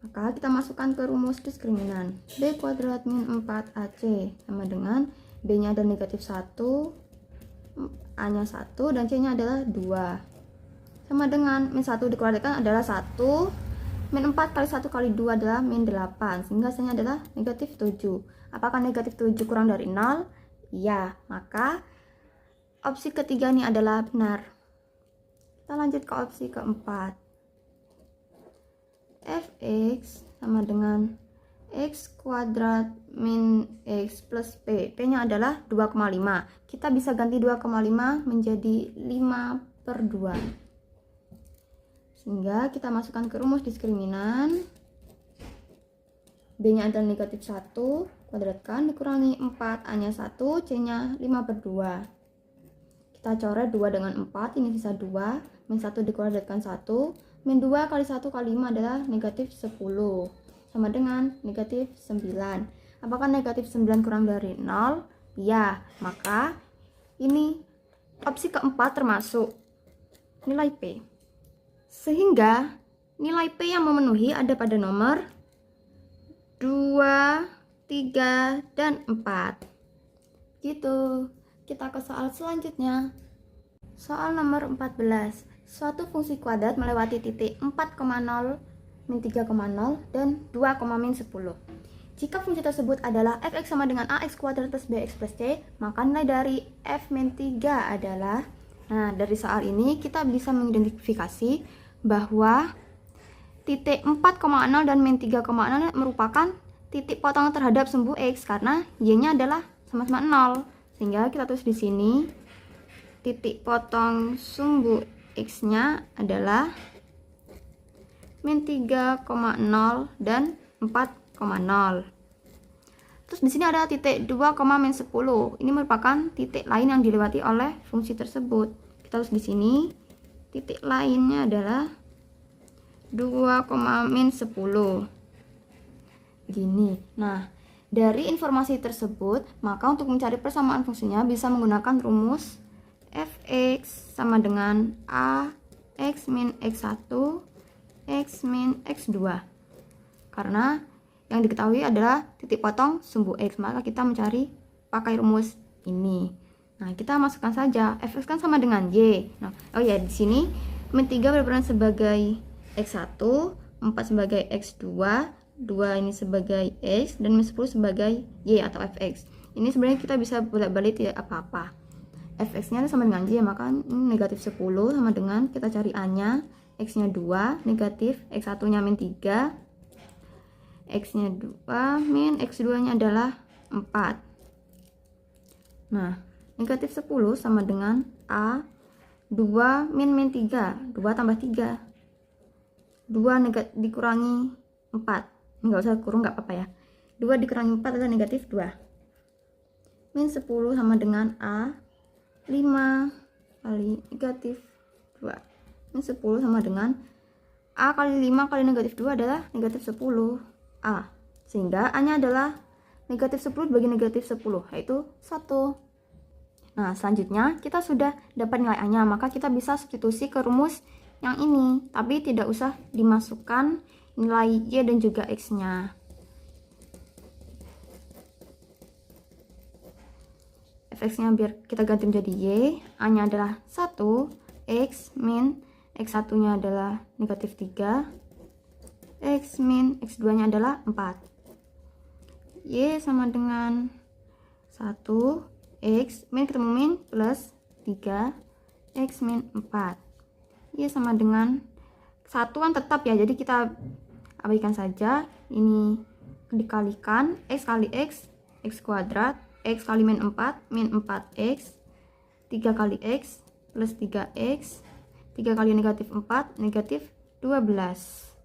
Maka kita masukkan ke rumus diskriminan. B kuadrat min 4ac sama dengan B-nya ada negatif 1, A-nya 1, dan C-nya adalah 2. Sama dengan min 1 dikuadratkan adalah 1. Min 4 kali 1 kali 2 adalah min 8. Sehingga hasilnya adalah negatif 7. Apakah negatif 7 kurang dari 0? Ya, maka opsi ketiga ini adalah benar. Kita lanjut ke opsi keempat. Fx sama dengan x kuadrat min x plus p. P-nya adalah 2,5. Kita bisa ganti 2,5 menjadi 5/2. Sehingga kita masukkan ke rumus diskriminan. B-nya adalah negatif 1, kuadratkan dikurangi 4, A-nya 1, C-nya 5/2. Kita coret 2 dengan 4, ini sisa 2, min 1 dikuadratkan 1, min 2 kali 1 kali 5 adalah negatif 10, sama dengan negatif 9. Apakah negatif 9 kurang dari 0? Ya, maka ini opsi keempat termasuk nilai P. Sehingga nilai P yang memenuhi ada pada nomor 2, 3, dan 4. Gitu. Kita ke soal selanjutnya. Soal nomor 14. Suatu fungsi kuadrat melewati titik 4,0, min 3,0, dan 2, min 10. Jika fungsi tersebut adalah fx sama dengan ax kuadrat plus bx plus c, maka nilai dari f min 3 adalah, nah dari soal ini kita bisa mengidentifikasi bahwa titik 4,0 dan min 3,0 merupakan titik potong terhadap sumbu x karena y-nya adalah sama-sama 0. Sehingga kita tulis di sini titik potong sumbu x-nya adalah min 3,0 dan 4,0. Terus di sini ada titik 2, min 10. Ini merupakan titik lain yang dilewati oleh fungsi tersebut. Kita tulis di sini titik lainnya adalah 2, min 10. Begini. Nah, dari informasi tersebut, maka untuk mencari persamaan fungsinya bisa menggunakan rumus fx sama dengan a x min x1 x min x2. Karena yang diketahui adalah titik potong sumbu x, maka kita mencari pakai rumus ini. Nah, kita masukkan saja fx kan sama dengan y. Nah, oh ya, di sini min 3 berperan sebagai x1, 4 sebagai x2, 2 ini sebagai x, dan min 10 sebagai y atau fx. Ini sebenarnya kita bisa bolak-balik tidak apa-apa. Fx nya sama dengan y, maka ini negatif 10 sama dengan kita cari a nya, x nya 2, negatif x1 nya min 3, x nya 2, min x2 nya adalah 4. Nah, negatif 10 sama dengan a 2 min 3, 2 tambah 3, 2 dikurangi 4. Nggak usah kurung, nggak apa-apa ya. 2 dikurangi 4 adalah negatif 2. Min 10 sama dengan a 5 kali negatif 2. Min 10 sama dengan a kali 5 kali negatif 2 adalah negatif 10 a. Sehingga a nya adalah negatif 10 bagi negatif 10, yaitu 1. Nah, selanjutnya kita sudah dapat nilai a nya, maka kita bisa substitusi ke rumus yang ini, tapi tidak usah dimasukkan nilai y dan juga x nya. Fx nya biar kita ganti menjadi y, a nya adalah 1, x min x1 nya adalah negatif 3, x min x2 nya adalah 4. Y sama dengan 1, x min ketemu min plus 3, x min 4. Y sama dengan 1 kan tetap ya, jadi kita abaikan saja. Ini dikalikan x kali x kuadrat, x kali min 4, min 4x, 3 kali x plus 3x, 3 kali negatif 4, negatif 12.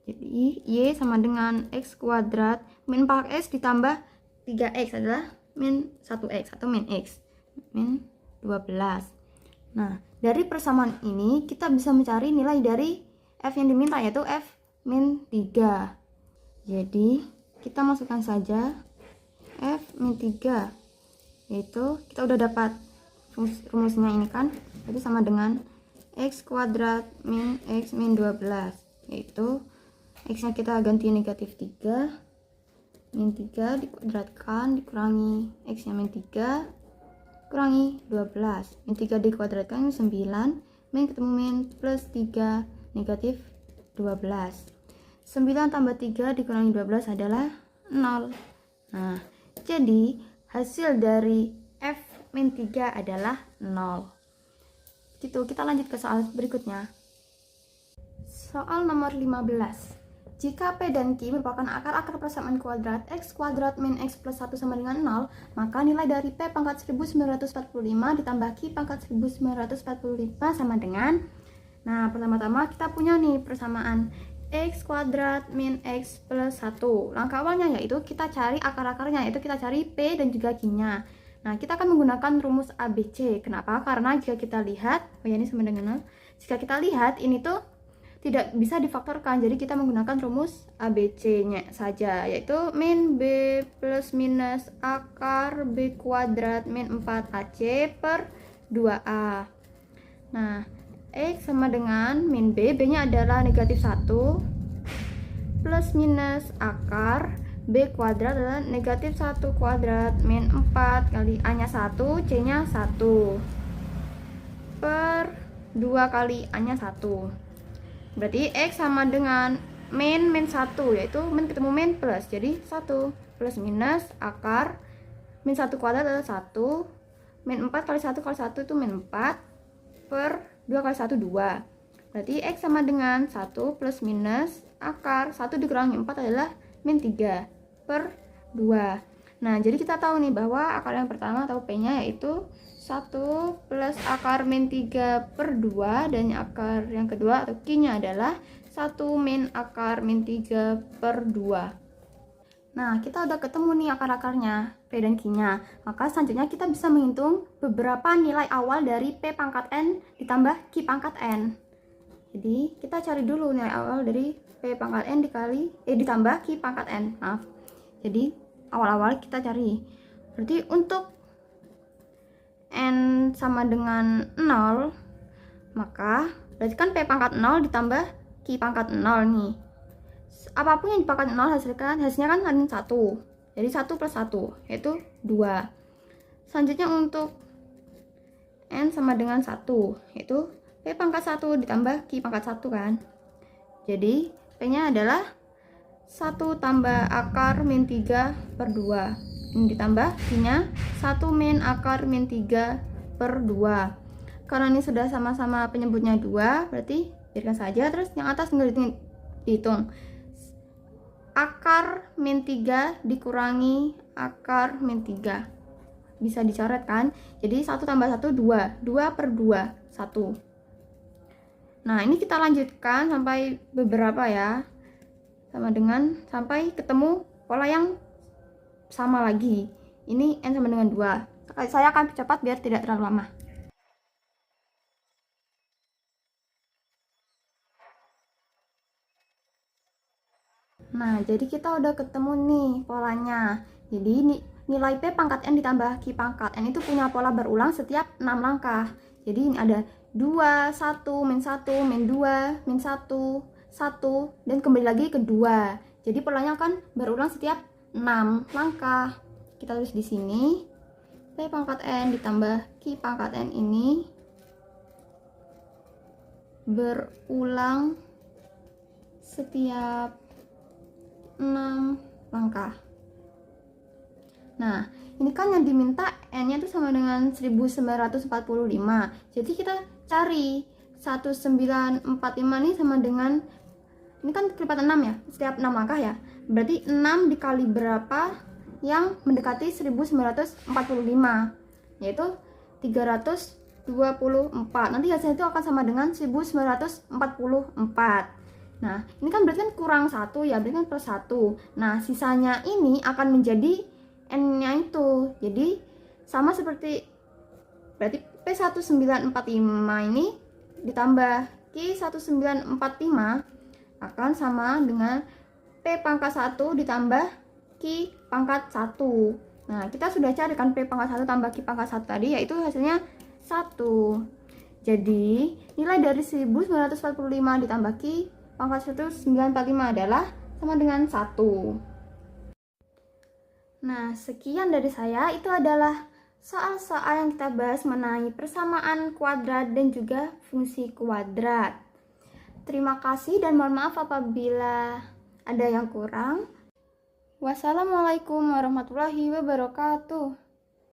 Jadi y sama dengan x kuadrat min 4x ditambah 3x adalah min 1x atau min x, min 12. Nah, dari persamaan ini kita bisa mencari nilai dari f yang diminta, yaitu f min 3. Jadi kita masukkan saja f min 3, yaitu kita udah dapat rumusnya ini kan, jadi sama dengan x kuadrat min x min 12, yaitu x nya kita ganti negatif 3, min 3 dikuadratkan dikurangi x nya min 3 kurangi 12, min 3 dikuadratkan 9, min ketemu min plus 3, negatif 12. 9 tambah 3 dikurangi 12 adalah 0. Nah, jadi hasil dari f min 3 adalah 0. Gitu, kita lanjut ke soal berikutnya. Soal nomor 15. Jika P dan Q merupakan akar-akar persamaan kuadrat x kuadrat min x plus 1 sama dengan 0, maka nilai dari P pangkat 1945 ditambah Q pangkat 1945 sama dengan, nah pertama-tama kita punya nih persamaan x kuadrat min x plus 1. Langkah awalnya yaitu kita cari akar-akarnya, yaitu kita cari P dan juga Q-nya. Nah, kita akan menggunakan rumus ABC. Kenapa? Karena jika kita lihat, oh ya ini sama dengan 0. Jika kita lihat ini tuh tidak bisa difaktorkan, jadi kita menggunakan rumus ABC-nya saja, yaitu min B plus minus akar B kuadrat min 4AC per 2A. Nah, X sama dengan min B, B-nya adalah negatif 1, plus minus akar B kuadrat adalah negatif 1 kuadrat min 4 kali A-nya 1, C-nya 1, per 2 kali A-nya 1. Berarti X sama dengan min 1, yaitu min ketemu min plus, jadi 1 plus minus akar min 1 kuadrat adalah 1, min 4 kali 1 kali 1 itu min 4, per 2 kali 1 2. Berarti X sama dengan 1 plus minus akar 1 dikurangi 4 adalah min 3 per 2. Nah, jadi kita tahu nih bahwa akar yang pertama atau P-nya yaitu 1 plus akar min 3 per 2, dan akar yang kedua atau Q-nya adalah 1 min akar min 3 per 2. Nah, kita udah ketemu nih akar-akarnya, P dan Q-nya. Maka selanjutnya kita bisa menghitung beberapa nilai awal dari P pangkat N ditambah Q pangkat N. Jadi, kita cari dulu nilai awal dari P pangkat N ditambah Q pangkat N. Maaf. Jadi, awal-awal kita cari. Berarti untuk N sama dengan 0, maka berarti kan P pangkat 0 ditambah Q pangkat 0 nih. Apapun yang dipangkat 0 hasilnya kan ada 1. Jadi 1 plus 1 yaitu 2. Selanjutnya untuk N sama dengan 1 yaitu P pangkat 1 ditambah Q pangkat 1 kan. Jadi P nya adalah 1 tambah akar min 3 per 2. Ini ditambah Q nya 1 min akar min 3 per 2. Karena ini sudah sama-sama penyebutnya 2, berarti biarkan saja. Terus yang atas tinggal dihitung. Akar min 3 dikurangi akar min 3. Bisa dicoret kan? Jadi 1 tambah 1, 2. 2 per 2, 1. Nah, ini kita lanjutkan sampai beberapa ya. Sampai ketemu pola yang sama lagi. Ini N sama dengan 2. Saya akan cepat biar tidak terlalu lama. Nah, jadi kita udah ketemu nih polanya. Jadi nilai P pangkat N ditambah Q pangkat N itu punya pola berulang setiap 6 langkah. Jadi ini ada 2, 1, min 1, min 2, min 1, 1, dan kembali lagi ke 2. Jadi polanya akan berulang setiap 6 langkah. Kita tulis di sini. P pangkat N ditambah Q pangkat N ini berulang setiap 6 langkah. Nah, ini kan yang diminta N-nya itu sama dengan 1945. Jadi kita cari 1945 ini sama dengan, ini kan kelipatan 6 ya, setiap 6 langkah ya. Berarti 6 dikali berapa yang mendekati 1945, yaitu 324. Nanti hasilnya itu akan sama dengan 1944. Nah, ini kan berarti kan kurang 1 ya, berarti kan plus 1. Nah, sisanya ini akan menjadi N-nya itu. Jadi, sama seperti, berarti P1945 ini ditambah Q1945 akan sama dengan P pangkat 1 ditambah Q pangkat 1. Nah, kita sudah cari kan P pangkat 1 tambah Q pangkat 1 tadi, yaitu hasilnya 1. Jadi, nilai dari 1945 ditambah Q pangkat 1945 adalah sama dengan 1. Nah, sekian dari saya. Itu adalah soal-soal yang kita bahas mengenai persamaan kuadrat dan juga fungsi kuadrat. Terima kasih dan mohon maaf apabila ada yang kurang. Wassalamualaikum warahmatullahi wabarakatuh.